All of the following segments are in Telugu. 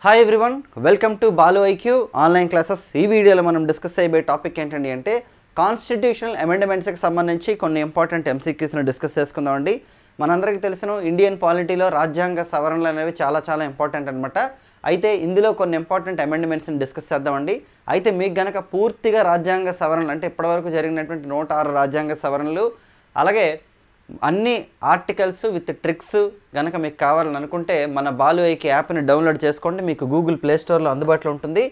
Hi everyone, welcome to Balu IQ online classes. ఈ వీడియోలో మనం డిస్కస్ చేయబోయే టాపిక్ ఏంటండి అంటే కాన్స్టిట్యూషనల్ అమెండ్మెంట్స్కి సంబంధించి కొన్ని ఇంపార్టెంట్ ఎంసీక్యూస్ని డిస్కస్ చేసుకుందామండి. మనందరికీ తెలిసిన ఇండియన్ పాలిటీలో రాజ్యాంగ సవరణలు అనేవి చాలా ఇంపార్టెంట్ అనమాట. అయితే ఇందులో కొన్ని ఇంపార్టెంట్ అమెండ్మెంట్స్ని డిస్కస్ చేద్దామండి. అయితే మీకు గనక పూర్తిగా రాజ్యాంగ సవరణలు అంటే ఇప్పటివరకు జరిగినటువంటి 106 రాజ్యాంగ సవరణలు అలాగే అన్ని ఆర్టికల్స్ విత్ ట్రిక్స్ కనుక మీకు కావాలని అనుకుంటే మన బాలు ఐక్యూ యాప్ని డౌన్లోడ్ చేసుకోండి. మీకు గూగుల్ ప్లే స్టోర్లో అందుబాటులో ఉంటుంది.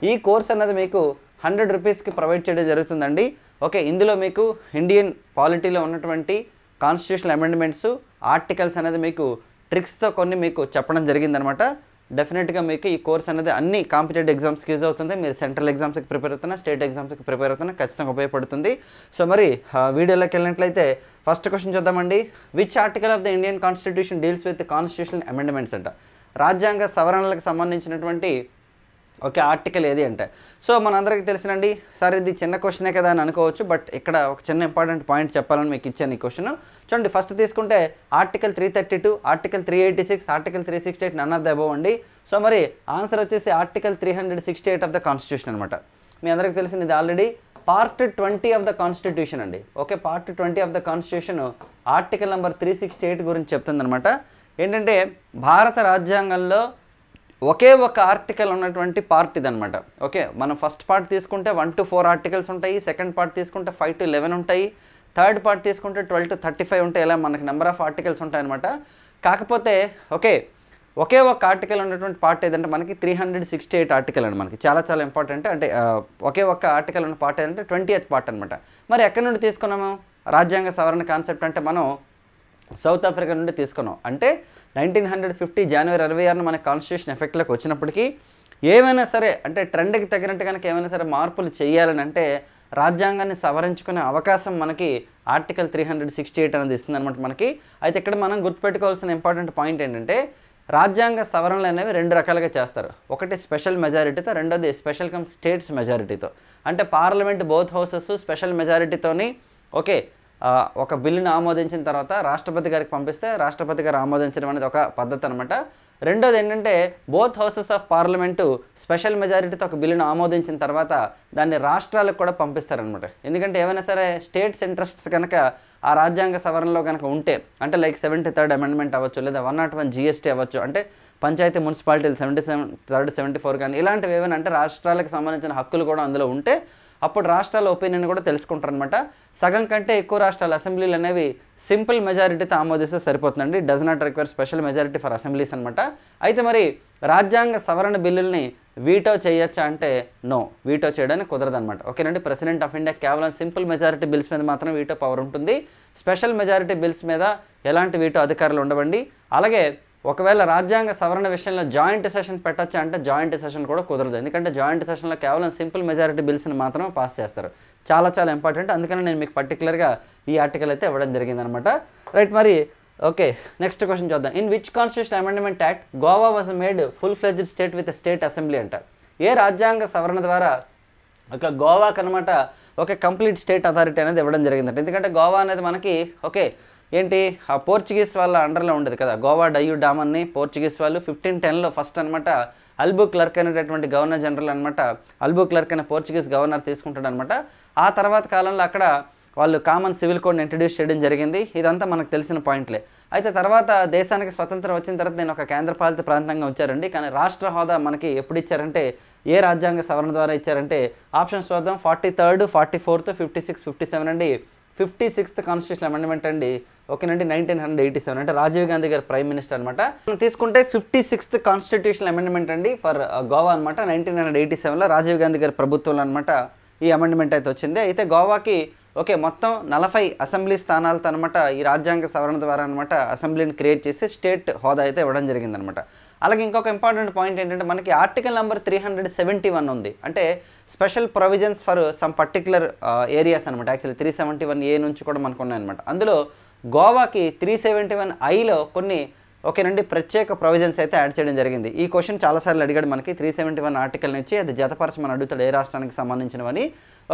ఈ కోర్స్ అనేది మీకు 100 రూపీస్కి ప్రొవైడ్ చేయడం జరుగుతుందండి. ఓకే, ఇందులో మీకు ఇండియన్ పాలిటీలో ఉన్నటువంటి కాన్స్టిట్యూషనల్ అమెండ్మెంట్స్ ఆర్టికల్స్ అనేది మీకు ట్రిక్స్తో కొన్ని మీకు చెప్పడం జరిగిందనమాట. డెఫినెట్గా మీకు ఈ కోర్స్ అనేది అన్ని కాంపిటేటివ్ ఎగ్జామ్స్కి యూజ్ అవుతుంది. మీరు సెంట్రల్ ఎగ్జామ్స్కి ప్రిపేర్ అవుతున్నా, స్టేట్ ఎగ్జామ్స్కి ప్రిపేర్ అవుతున్నా ఖచ్చితంగా ఉపయోగపడుతుంది. సో మరి వీడియోలోకి వెళ్ళినట్లయితే ఫస్ట్ క్వశ్చన్ చూద్దామండి. Which article of the Indian constitution deals with constitutional amendments అంట. రాజ్యాంగ సవరణలకు సంబంధించినటువంటి ఓకే ఆర్టికల్ ఏది అంటే సో మనందరికీ తెలిసినండి. సార్ ఇది చిన్న క్వశ్చనే కదా అని అనుకోవచ్చు, బట్ ఇక్కడ ఒక చిన్న ఇంపార్టెంట్ పాయింట్ చెప్పాలని మీకు ఇచ్చాను ఈ క్వశ్చన్. చూడండి, ఫస్ట్ తీసుకుంటే article 332, article 386, article 368 none of the above అండి. సో మరి ఆన్సర్ వచ్చేసి ఆర్టికల్ 368 ఆఫ్ ద కాన్స్టిట్యూషన్ అనమాట. మీ అందరికీ తెలిసింది ఇది already part 20 of the constitution అండి. Okay, part 20 of the constitution article number 368 గురించి చెప్తుందనమాట. ఏంటంటే భారత రాజ్యాంగంలో ఒకే ఒక ఆర్టికల్ ఉన్నటువంటి పార్ట్ ఇదనమాట. ఓకే, మనం ఫస్ట్ పార్ట్ తీసుకుంటే 1 to 4 ఆర్టికల్స్ ఉంటాయి, సెకండ్ పార్ట్ తీసుకుంటే 5 to 11 ఉంటాయి, థర్డ్ పార్ట్ తీసుకుంటే 12 to 35 ఉంటాయి. ఇలా మనకి నెంబర్ ఆఫ్ ఆర్టికల్స్ ఉంటాయన్నమాట. కాకపోతే ఒకే ఒక ఆర్టికల్ ఉన్నటువంటి పార్ట్ ఏదంటే మనకి 368 ఆర్టికల్ అండి. మనకి చాలా ఇంపార్టెంట్. అంటే ఒకే ఒక్క ఆర్టికల్ ఉన్న పార్ట్ ఏదంటే 20th పార్ట్ అనమాట. మరి ఎక్కడి నుండి తీసుకున్నాము రాజ్యాంగ సవరణ కాన్సెప్ట్ అంటే మనం సౌత్ ఆఫ్రికా నుండి తీసుకున్నాం. అంటే 1950 జనవరి 26న మన కాన్స్టిట్యూషన్ ఎఫెక్ట్లోకి వచ్చినప్పటికీ ఏమైనా సరే అంటే ట్రెండ్కి తగినట్టు కనుక ఏమైనా సరే మార్పులు చేయాలని అంటే రాజ్యాంగాన్ని సవరించుకునే అవకాశం మనకి ఆర్టికల్ 368 అనేది ఇస్తుంది అనమాట మనకి. అయితే ఇక్కడ మనం గుర్తుపెట్టుకోవాల్సిన ఇంపార్టెంట్ పాయింట్ ఏంటంటే రాజ్యాంగ సవరణలు అనేవి 2 రకాలుగా చేస్తారు. ఒకటి స్పెషల్ మెజారిటీతో, రెండోది స్పెషల్ కమ్ స్టేట్స్ మెజారిటీతో. అంటే పార్లమెంట్ బోత్ హౌసెస్ స్పెషల్ మెజారిటీతోని ఓకే ఒక బిల్లును ఆమోదించిన తర్వాత రాష్ట్రపతి గారికి పంపిస్తే రాష్ట్రపతి గారు ఆమోదించడం అనేది ఒక పద్ధతి అనమాట. రెండోది ఏంటంటే both houses of parliament special మెజారిటీతో ఒక బిల్లును ఆమోదించిన తర్వాత దాన్ని రాష్ట్రాలకు కూడా పంపిస్తారనమాట. ఎందుకంటే ఏమైనా సరే స్టేట్స్ ఇంట్రెస్ట్స్ కనుక ఆ రాజ్యాంగ సవరణలో కనుక ఉంటే అంటే లైక్ 73rd అమెండ్మెంట్ అవ్వచ్చు, లేదా 101 GST అవ్వచ్చు, అంటే పంచాయతీ మున్సిపాలిటీలు 77, 74 కానీ ఇలాంటివి ఏమైనా అంటే రాష్ట్రాలకు సంబంధించిన హక్కులు కూడా అందులో ఉంటే అప్పుడు రాష్ట్రాల ఒపీనియన్ కూడా తెలుసుకుంటారనమాట. సగం కంటే ఎక్కువ రాష్ట్రాల అసెంబ్లీలు అనేవి సింపుల్ మెజారిటీతో ఆమోదిస్తే సరిపోతుందండి. Does not require special majority for assemblies అనమాట. అయితే మరి రాజ్యాంగ సవరణ బిల్లుల్ని వీటో చేయొచ్చా అంటే నో, వీటో చేయడానికి కుదరదనమాట. ఓకేనండి, ప్రెసిడెంట్ ఆఫ్ ఇండియా కేవలం సింపుల్ మెజారిటీ బిల్స్ మీద మాత్రం వీటో పవర్ ఉంటుంది. స్పెషల్ మెజారిటీ బిల్స్ మీద ఎలాంటి వీటో అధికారులు ఉండవండి. అలాగే ఒకవేళ రాజ్యాంగ సవరణ విషయంలో జాయింట్ సెషన్ పెట్టొచ్చా అంటే జాయింట్ సెషన్ కూడా కుదరదు. ఎందుకంటే జాయింట్ సెషన్లో కేవలం సింపుల్ మెజారిటీ బిల్స్ని మాత్రం పాస్ చేస్తారు. చాలా ఇంపార్టెంట్. అందుకని నేను మీకు పర్టికులర్గా ఈ ఆర్టికల్ అయితే ఇవ్వడం జరిగిందనమాట. రైట్, మరి ఓకే నెక్స్ట్ క్వశ్చన్ చూద్దాం. In which constitution amendment act Goa was made full fledged state with state assembly అంట. ఏ రాజ్యాంగ సవరణ ద్వారా ఒక గోవాకి అనమాట ఒక కంప్లీట్ స్టేట్ అథారిటీ అనేది ఇవ్వడం జరిగిందంట. ఎందుకంటే గోవా అనేది మనకి ఓకే ఏంటి ఆ పోర్చుగీస్ వాళ్ళ అండర్లో ఉండేది కదా. గోవా డయ్యూ డామన్ని పోర్చుగీస్ వాళ్ళు 1510లో ఫస్ట్ అనమాట అల్బుక్లర్క్ అనేటటువంటి గవర్నర్ జనరల్ అనమాట. అల్బుక్లర్క్ అనే పోర్చుగీస్ గవర్నర్ తీసుకుంటాడు అనమాట. ఆ తర్వాత కాలంలో అక్కడ వాళ్ళు కామన్ సివిల్ కోడ్ని ఇంట్రడ్యూస్ చేయడం జరిగింది. ఇదంతా మనకు తెలిసిన పాయింట్లే. అయితే తర్వాత దేశానికి స్వతంత్రం వచ్చిన తర్వాత నేను ఒక కేంద్రపాలిత ప్రాంతంగా ఉంచారండి. కానీ రాష్ట్ర హోదా మనకి ఎప్పుడు ఇచ్చారంటే ఏ రాజ్యాంగ సవరణ ద్వారా ఇచ్చారంటే ఆప్షన్స్ చూద్దాం. 43rd, 44th, 56, 57 అండి. 56th కాన్స్టిట్యూషన్ అమెండ్మెంట్ అండి. ఓకేనండి, 1987 అంటే రాజీవ్ గాంధీ గారు ప్రైమ్ మినిస్టర్ అనమాట. తీసుకుంటే 56th కాన్స్టిట్యూషన్ అమెండ్మెంట్ అండి ఫర్ గోవా అనమాట. 1987లో రాజీవ్ గాంధీ గారి ప్రభుత్వంలో అనమాట ఈ అమెండ్మెంట్ అయితే వచ్చింది. అయితే గోవాకి ఓకే మొత్తం 40 అసెంబ్లీ స్థానాలతో అనమాట ఈ రాజ్యాంగ సవరణ ద్వారా అనమాట అసెంబ్లీని క్రియేట్ చేసి స్టేట్ హోదా అయితే ఇవ్వడం జరిగిందనమాట. అలాగే ఇంకొక ఇంపార్టెంట్ పాయింట్ ఏంటంటే మనకి ఆర్టికల్ నెంబర్ 371 ఉంది. అంటే special provisions for some particular areas అనమాట. యాక్చువల్లీ 371A నుంచి కూడా మనకు ఉన్నాయన్నమాట. అందులో గోవాకి 371Iలో కొన్ని ఓకేనండి ప్రత్యేక ప్రొవిజన్స్ అయితే యాడ్ చేయడం జరిగింది. ఈ క్వశ్చన్ చాలాసార్లు అడిగాడు మనకి. 371 ఆర్టికల్ నుంచి అది జతపరచమని అడుగుతాడు ఏ రాష్ట్రానికి సంబంధించినవని.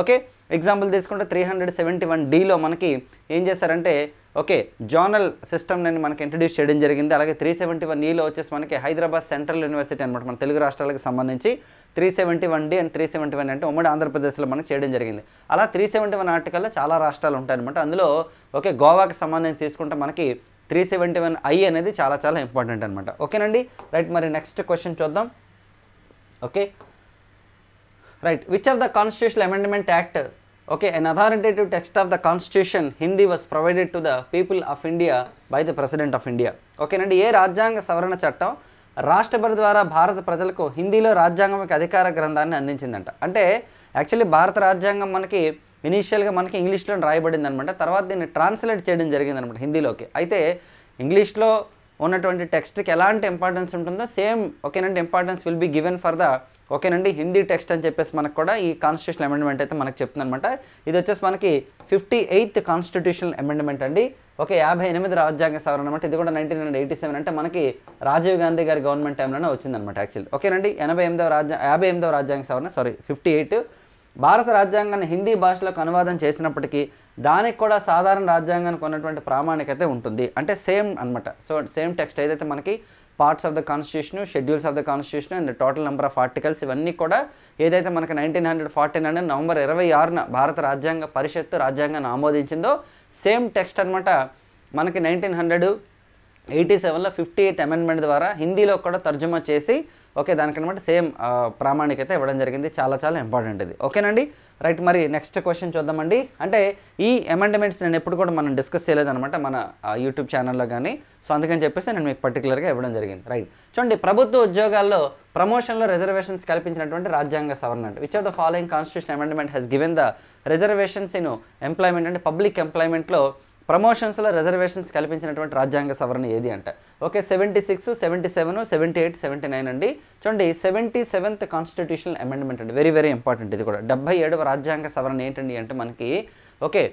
ఓకే, ఎగ్జాంపుల్ తీసుకుంటే 371Dలో మనకి ఏం చేశారంటే ఓకే జోనల్ సిస్టమ్ అని మనకి ఇంట్రడ్యూస్ చేయడం జరిగింది. అలాగే 371Eలో వచ్చేసి మనకి హైదరాబాద్ సెంట్రల్ యూనివర్సిటీ అనమాట, మన తెలుగు రాష్ట్రాలకు సంబంధించి 371D అండ్ 371 అంటే ఉమ్మడి ఆంధ్రప్రదేశ్లో మనకి చేయడం జరిగింది. అలా 371 ఆర్టికల్లో చాలా రాష్ట్రాలు ఉంటాయన్నమాట. అందులో ఓకే గోవాకి సంబంధించి తీసుకుంటే మనకి 371I అనేది చాలా చాలా ఇంపార్టెంట్ అనమాట. ఓకేనండి, రైట్. మరి నెక్స్ట్ క్వశ్చన్ చూద్దాం. Okay right, which of the constitutional amendment act okay an authoritative text of the constitution Hindi was provided to the people of India by the president of India. ఓకేనండి, ఏ రాజ్యాంగ సవరణ చట్టం రాష్ట్రపతి ద్వారా భారత ప్రజలకు హిందీలో రాజ్యాంగం అధికార గ్రంథాన్ని అందించిందంట. అంటే యాక్చువల్లీ భారత రాజ్యాంగం మనకి ఇనీషియల్గా మనకి ఇంగ్లీష్లో రాయబడింది అనమాట. తర్వాత దీన్ని ట్రాన్స్లేట్ చేయడం జరిగిందనమాట హిందీలోకి. అయితే ఇంగ్లీష్లో ఉన్నటువంటి టెక్స్ట్కి ఎలాంటి ఇంపార్టెన్స్ ఉంటుందో సేమ్ ఓకేనండి importance will be given for the ఓకేనండి హిందీ టెక్స్ట్ అని చెప్పేసి మనకు కూడా ఈ కాన్స్టిట్యూషనల్ అమెండ్మెంట్ అయితే మనకు చెప్తుంది అనమాట. ఇది వచ్చేసి మనకి 58th కాన్స్టిట్యూషనల్ అమెండ్మెంట్ అండి. ఓకే 58 రాజ్యాంగ సవరణ అనమాట. ఇది కూడా 1987 అంటే మనకి రాజీవ్ గాంధీ గారి గవర్నమెంట్ టైంలోనే వచ్చిందనమాట యాక్చువల్లీ. ఓకేనండి 58వ రాజ్యాంగ సవరణ 58 భారత రాజ్యాంగాన్ని హిందీ భాషలోకి అనువాదం చేసినప్పటికీ దానికి కూడా సాధారణ రాజ్యాంగానికి ఉన్నటువంటి ప్రామాణికత ఉంటుంది. అంటే సేమ్ అనమాట. సో సేమ్ టెక్స్ట్ ఏదైతే మనకి parts of the constitution, schedules of the constitution and total number of articles ఇవన్నీ కూడా ఏదైతే మనకి 1949 నవంబర్ 26న భారత రాజ్యాంగ పరిషత్తు రాజ్యాంగాన్ని ఆమోదించిందో సేమ్ టెక్స్ట్ అనమాట మనకి 1987లో 58th అమెండ్మెంట్ ద్వారా హిందీలో కూడా తర్జుమా చేసి ఓకే దానికనమాట సేమ్ ప్రామాణికత ఇవ్వడం జరిగింది. చాలా చాలా ఇంపార్టెంట్ ఇది. ఓకేనండి, రైట్. మరి నెక్స్ట్ క్వశ్చన్ చూద్దామండి. అంటే ఈ అమెండ్మెంట్స్ నేను ఎప్పుడు కూడా మనం డిస్కస్ చేయలేదన్నమాట మన యూట్యూబ్ ఛానల్లో కానీ. సో అందుకని చెప్పేసి నేను మీకు పర్టికులర్గా ఇవ్వడం జరిగింది. రైట్, చూడండి, ప్రభుత్వ ఉద్యోగాల్లో ప్రమోషన్లో రిజర్వేషన్స్ కల్పించినటువంటి రాజ్యాంగ సవరణ అంటే which of the following constitution amendment has given the reservations in employment అంటే పబ్లిక్ ఎంప్లాయ్మెంట్లో ప్రమోషన్స్లో రిజర్వేషన్స్ కల్పించినటువంటి రాజ్యాంగ సవరణ ఏది అంట. ఓకే 76, 77, 78, 79 అండి. చూడండి 77th కాన్స్టిట్యూషనల్ అమెండ్మెంట్ అండి, వెరీ వెరీ ఇంపార్టెంట్. ఇది కూడా 77వ రాజ్యాంగ సవరణ ఏంటండి అంటే మనకి ఓకే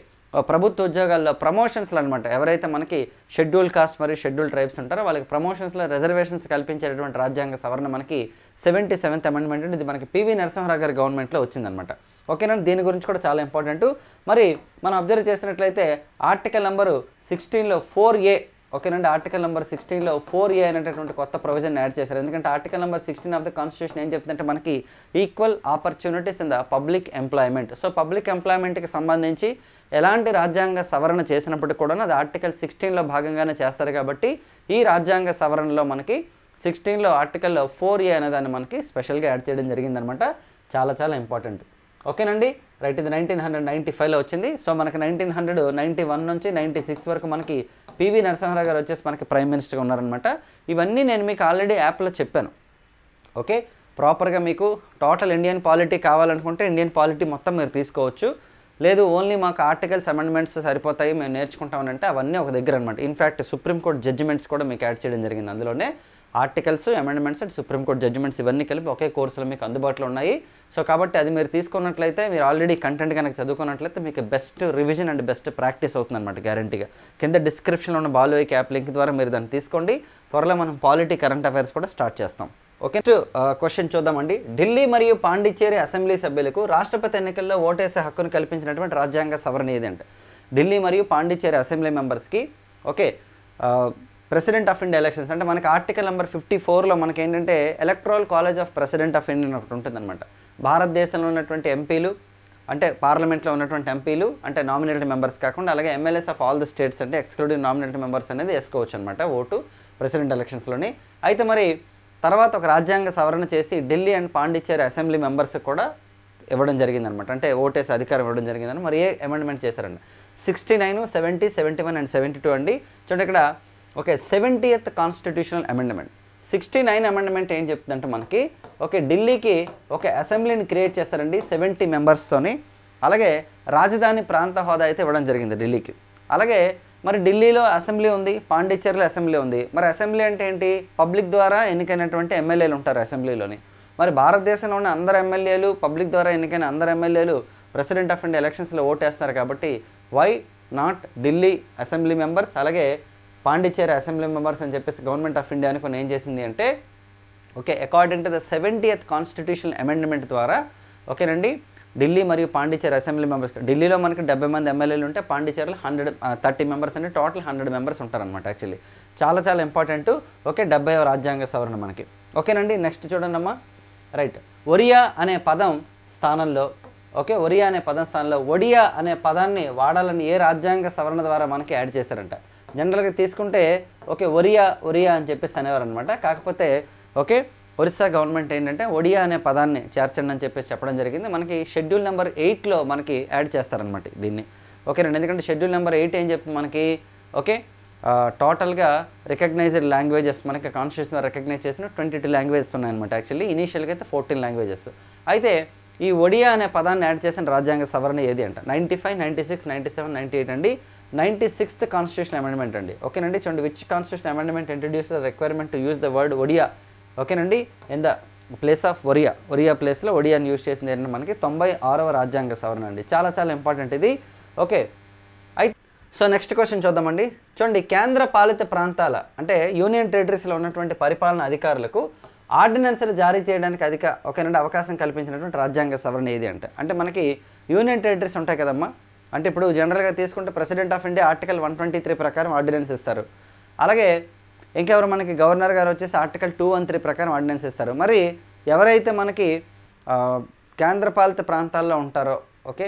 ప్రభుత్వ ఉద్యోగాల్లో ప్రమోషన్స్లో అనమాట ఎవరైతే మనకి షెడ్యూల్ కాస్ట్ మరియు షెడ్యూల్ ట్రైబ్స్ ఉంటారో వాళ్ళకి ప్రమోషన్స్లో రిజర్వేషన్స్ కల్పించేటటువంటి రాజ్యాంగ సవరణ మనకి 77th అమెండ్మెంట్ అండి. ఇది మనకి పివి నరసింహారావు గారి గవర్నమెంట్లో వచ్చిందనమాట. ఓకేనా, దీని గురించి కూడా చాలా ఇంపార్టెంట్. మరి మనం అబ్జర్వ్ చేసినట్లయితే ఆర్టికల్ నెంబరు 16లో 4A ఓకేనండి, ఆర్టికల్ నెంబర్ 16లో 4A అనేటటువంటి కొత్త ప్రొవిజన్ యాడ్ చేశారు. ఎందుకంటే article number 16 of the constitution ఏం చెప్తుందంటే మనకి equal opportunities in the public employment. So public ఎంప్లాయ్మెంట్కి సంబంధించి ఎలాంటి రాజ్యాంగ సవరణ చేసినప్పటికీ కూడా అది ఆర్టికల్ 16లో భాగంగానే చేస్తారు. కాబట్టి ఈ రాజ్యాంగ సవరణలో మనకి 16లో ఆర్టికల్ 4A అనే దాన్ని మనకి స్పెషల్గా యాడ్ చేయడం జరిగిందనమాట. చాలా చాలా ఇంపార్టెంట్. ఓకేనండి, రైట్. ఇది 1995లో వచ్చింది. సో మనకి 1991 నుంచి 96 వరకు మనకి పివి నరసింహారావు గారు వచ్చేసి మనకి ప్రైమ్ మినిస్టర్గా ఉన్నారనమాట. ఇవన్నీ నేను మీకు ఆల్రెడీ యాప్లో చెప్పాను. ఓకే, ప్రాపర్గా మీకు టోటల్ ఇండియన్ పాలిటీ కావాలనుకుంటే ఇండియన్ పాలిటీ మొత్తం మీరు తీసుకోవచ్చు. లేదు ఓన్లీ మాకు ఆర్టికల్స్ అమెండ్మెంట్స్ సరిపోతాయి మేము నేర్చుకుంటామనంటే అవన్నీ ఒక దగ్గర అనమాట. ఇన్ఫ్యాక్ట్ సుప్రీంకోర్టు జడ్జిమెంట్స్ కూడా మీకు యాడ్ చేయడం జరిగింది. అందులోనే articles, amendments and supreme court judgements ఇవన్నీ కలిపి ఒకే కోర్సులో మీకు అందుబాటులో ఉన్నాయి. సో కాబట్టి అది మీరు తీసుకున్నట్లయితే మీరు ఆల్రెడీ కంటెంట్ కనుక చదువుకున్నట్లయితే మీకు best revision and best practice అవుతుంది అనమాట గ్యారంటీగా. కింద డిస్క్రిప్షన్లో ఉన్న బాలువైక్ యాప్ లింక్ ద్వారా మీరు దాన్ని తీసుకోండి. త్వరలో మనం పాలిటీ కరెంట్ అఫైర్స్ కూడా స్టార్ట్ చేస్తాం. ఓకే, క్వశ్చన్ చూద్దామండి. ఢిల్లీ మరియు పాండిచ్చేరి అసెంబ్లీ సభ్యులకు రాష్ట్రపతి ఎన్నికల్లో ఓటేసే హక్కును కల్పించినటువంటి రాజ్యాంగ సవరణ ఏదంటే ఢిల్లీ మరియు పాండిచ్చేరి అసెంబ్లీ మెంబర్స్కి okay president of India elections అంటే మనకి ఆర్టికల్ నెంబర్ 54లో మనకి ఏంటంటే electoral college of president of India ఒకటి ఉంటుందన్నమాట. భారతదేశంలో ఉన్నటువంటి ఎంపీలు అంటే పార్లమెంట్లో ఉన్నటువంటి ఎంపీలు అంటే నామినేటెడ్ మెంబర్స్ కాకుండా అలాగే MLAs of all the states అంటే ఎక్స్క్లూడింగ్ నామినేటెడ్ మెంబర్స్ అనేది వేసుకోవచ్చు అనమాట ఓటు ప్రెసిడెంట్ ఎలక్షన్స్లోని. అయితే మరి తర్వాత ఒక రాజ్యాంగ సవరణ చేసి ఢిల్లీ అండ్ పాండిచ్చేరి అసెంబ్లీ మెంబర్స్కి కూడా ఇవ్వడం జరిగిందనమాట. అంటే ఓటేసి అధికారం ఇవ్వడం జరిగిందని. మరి ఏ అమెండ్మెంట్ చేశారండి 69, 70, 71 అండ్ 72 అండి. చూడండి ఇక్కడ okay 70th constitutional amendment 69 amendment ఏం చెప్తుందంటే మనకి ఓకే ఢిల్లీకి ఒక అసెంబ్లీని క్రియేట్ చేస్తారండి 70 మెంబర్స్తోని. అలాగే రాజధాని ప్రాంత హోదా అయితే ఇవ్వడం జరిగింది ఢిల్లీకి. అలాగే మరి ఢిల్లీలో అసెంబ్లీ ఉంది, పాండిచ్చేరిలో అసెంబ్లీ ఉంది. మరి అసెంబ్లీ అంటే ఏంటి? పబ్లిక్ ద్వారా ఎన్నికైనటువంటి ఎమ్మెల్యేలు ఉంటారు అసెంబ్లీలోని. మరి భారతదేశంలో ఉన్న అందరు ఎమ్మెల్యేలు పబ్లిక్ ద్వారా ఎన్నికైన అందరు ఎమ్మెల్యేలు ప్రెసిడెంట్ ఆఫ్ ఇండియా ఎలక్షన్స్లో ఓటేస్తారు. కాబట్టి why not Delhi assembly members అలాగే పాండిచ్చేరి అసెంబ్లీ మెంబర్స్ అని చెప్పేసి గవర్నమెంట్ ఆఫ్ ఇండియా అనుకుని ఏం చేసింది అంటే okay according to the 70th constitutional amendment ద్వారా ఓకేనండి ఢిల్లీ మరియు పాండిచేరి అసెంబ్లీ మెంబర్స్, ఢిల్లీలో మనకి 70 మంది ఎమ్మెల్యేలు ఉంటే పాండిచేరిలో 30 మెంబర్స్ అంటే టోటల్ 100 మెంబర్స్ ఉంటారనమాట. యాక్చువల్లీ చాలా చాలా ఇంపార్టెంట్. ఓకే, 70వ రాజ్యాంగ సవరణ మనకి. ఓకేనండి, నెక్స్ట్ చూడండి అమ్మా. రైట్, ఒరియా అనే పదం స్థానంలో, ఓకే, ఒరియా అనే పదం స్థానంలో ఒడియా అనే పదాన్ని వాడాలని ఏ రాజ్యాంగ సవరణ ద్వారా మనకి యాడ్ చేశారంట. జనరల్గా తీసుకుంటే ఓకే ఒరియా అని చెప్పేసి అనేవారు అనమాట. కాకపోతే ఓకే ఒరిస్సా గవర్నమెంట్ ఏంటంటే ఒడియా అనే పదాన్ని చేర్చండి అని చెప్పేసి చెప్పడం జరిగింది. మనకి షెడ్యూల్ నెంబర్ 8లో మనకి యాడ్ చేస్తారనమాట దీన్ని. ఓకేనండి, ఎందుకంటే షెడ్యూల్ నెంబర్ 8 ఏం చెప్తుంది మనకి, ఓకే టోటల్గా రికగ్నైజ్డ్ లాంగ్వేజెస్ మనకి కాన్స్టిట్యూషన్లో రికగ్నైజ్ చేసిన 22 లాంగ్వేజెస్ ఉన్నాయన్నమాట. యాక్చువల్లీ ఇనీషియల్గా అయితే 14 లాంగ్వేజెస్. అయితే ఈ ఒడియా అనే పదాన్ని యాడ్ చేసిన రాజ్యాంగ సవరణ ఏది అంట? 95, 96, 97, 98 అండి. 96th కాన్స్టిట్యూషన్ అమెండ్మెంట్ అండి. ఓకేనండి, చూడండి, which constitution amendment introduce the requirement to use the word Odia, ఓకేనండి, in the place of Oriya ప్లేస్లో ఒడియాని యూజ్ చేసింది ఏంటంటే మనకి 96వ రాజ్యాంగ సవరణ అండి. చాలా చాలా ఇంపార్టెంట్ ఇది. ఓకే, అయితే సో నెక్స్ట్ క్వశ్చన్ చూద్దామండి. చూడండి, కేంద్ర పాలిత ప్రాంతాల అంటే యూనియన్ టెరిటరీస్లో ఉన్నటువంటి పరిపాలన అధికారులకు ఆర్డినెన్స్లు జారీ చేయడానికి ఓకేనండి అవకాశం కల్పించినటువంటి రాజ్యాంగ సవరణ ఏది అంటే మనకి యూనియన్ టెరిటరీస్ ఉంటాయి కదమ్మా. అంటే ఇప్పుడు జనరల్గా తీసుకుంటే ప్రెసిడెంట్ ఆఫ్ ఇండియా ఆర్టికల్ 123 ప్రకారం ఆర్డినెన్స్ ఇస్తారు. అలాగే ఇంకెవరు మనకి గవర్నర్ గారు వచ్చేసి ఆర్టికల్ 213 ప్రకారం ఆర్డినెన్స్ ఇస్తారు. మరి ఎవరైతే మనకి కేంద్రపాలిత ప్రాంతాల్లో ఉంటారో, ఓకే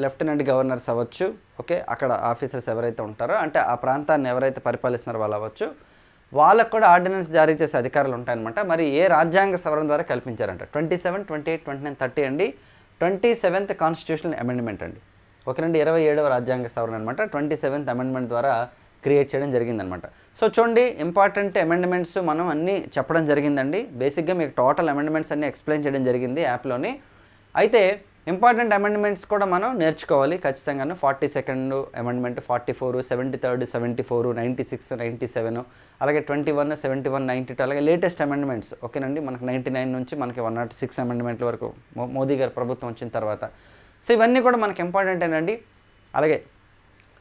లెఫ్టినెంట్ గవర్నర్స్ అవ్వచ్చు, ఓకే అక్కడ ఆఫీసర్స్ ఎవరైతే ఉంటారో అంటే ఆ ప్రాంతాన్ని ఎవరైతే పరిపాలిస్తున్నారో వాళ్ళు అవ్వచ్చు, వాళ్ళకు కూడా ఆర్డినెన్స్ జారీ చేసే అధికారులు ఉంటాయన్నమాట. మరి ఏ రాజ్యాంగ సవరణ ద్వారా కల్పించారంట? 27, 28, 29, 30 అండి. 27th కాన్స్టిట్యూషనల్ అమెండ్మెంట్ అండి. ఓకేనండి, 27వ రాజ్యాంగ సవరణ అనమాట. 27th అమెండ్మెంట్ ద్వారా క్రియేట్ చేయడం జరిగిందనమాట. సో చూడండి, ఇంపార్టెంట్ అమెండ్మెంట్స్ మనం అన్నీ చెప్పడం జరిగిందండి. బేసిక్గా మీకు టోటల్ అమెండ్మెంట్స్ అన్నీ ఎక్స్ప్లెయిన్ చేయడం జరిగింది యాప్లోని. అయితే ఇంపార్టెంట్ అమెండ్మెంట్స్ కూడా మనం నేర్చుకోవాలి ఖచ్చితంగాను. 42nd అమెండ్మెంట్, 44, 73rd, 74, 96, 97, అలాగే 21, 71, 92, అలాగే లేటెస్ట్ అమెండ్మెంట్స్. ఓకేనండి, మనకు 99 నుంచి మనకి 106 అమెండ్మెంట్ల వరకు మోదీ గారి ప్రభుత్వం వచ్చిన తర్వాత. సో ఇవన్నీ కూడా మనకి ఇంపార్టెంటేనండి. అలాగే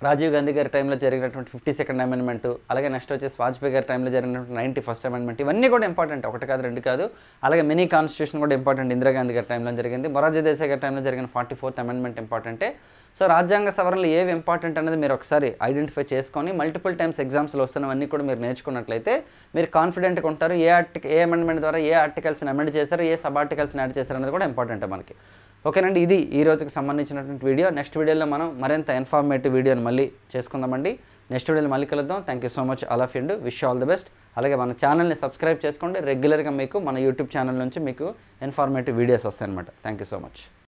రాజీవ్ గాంధీ గారి టైంలో జరిగినటువంటి 52nd అమెండ్మెంట్, అలాగే నెక్స్ట్ వచ్చేసి వాజ్పేయి గారి టైంలో జరిగినటువంటి 91st అమెండ్మెంట్, ఇవన్నీ కూడా ఇంపార్టెంట్. ఒకటి కాదు, రెండు కాదు. అలాగే మినీ కాన్స్టిట్యూషన్ కూడా ఇంపార్టెంట్. ఇందిరాగాంధీ గారి టైంలో జరిగింది. మొరార్జీ దేశాయ్ గారి టైంలో జరిగిన 44th అమెండ్మెంట్ ఇంపార్టెంటే. సో రాజ్యాంగ సవరణలు ఏవి ఇంపార్టెంట్ అనేది మీరు ఒకసారి ఐడెంటిఫై చేసుకొని మల్టిపుల్ టైమ్స్ ఎగ్జామ్స్లో వస్తున్నవన్నీ కూడా మీరు నేర్చుకున్నట్లయితే మీరు కాన్ఫిడెంట్గా ఉంటారు. ఏ అమెండ్మెంట్ ద్వారా ఏ ఆర్టికల్స్ని అమెండ్ చేశారు, ఏ సబ్ ఆర్టికల్స్ని యాడ్ చేశారు అనేది కూడా ఇంపార్టెంట్ మనకి. ఓకేనండి, ఇది ఈ రోజుకి సంబంధించినటువంటి వీడియో. నెక్స్ట్ వీడియోలో మనం మరింత ఇన్ఫార్మేటివ్ వీడియోని మళ్ళీ చేసుకుందామండి. నెక్స్ట్ వీడియోలో మళ్ళీ కలుద్దాం. Thank you so much all of you. Wish all the best. అలాగే మన ఛానల్ని సబ్స్క్రైబ్ చేసుకోండి. రెగ్యులర్గా మీకు మన యూట్యూబ్ ఛానల్ నుంచి మీకు ఇన్ఫార్మేటివ్ వీడియోస్ వస్తాయి అనమాట. Thank you so much.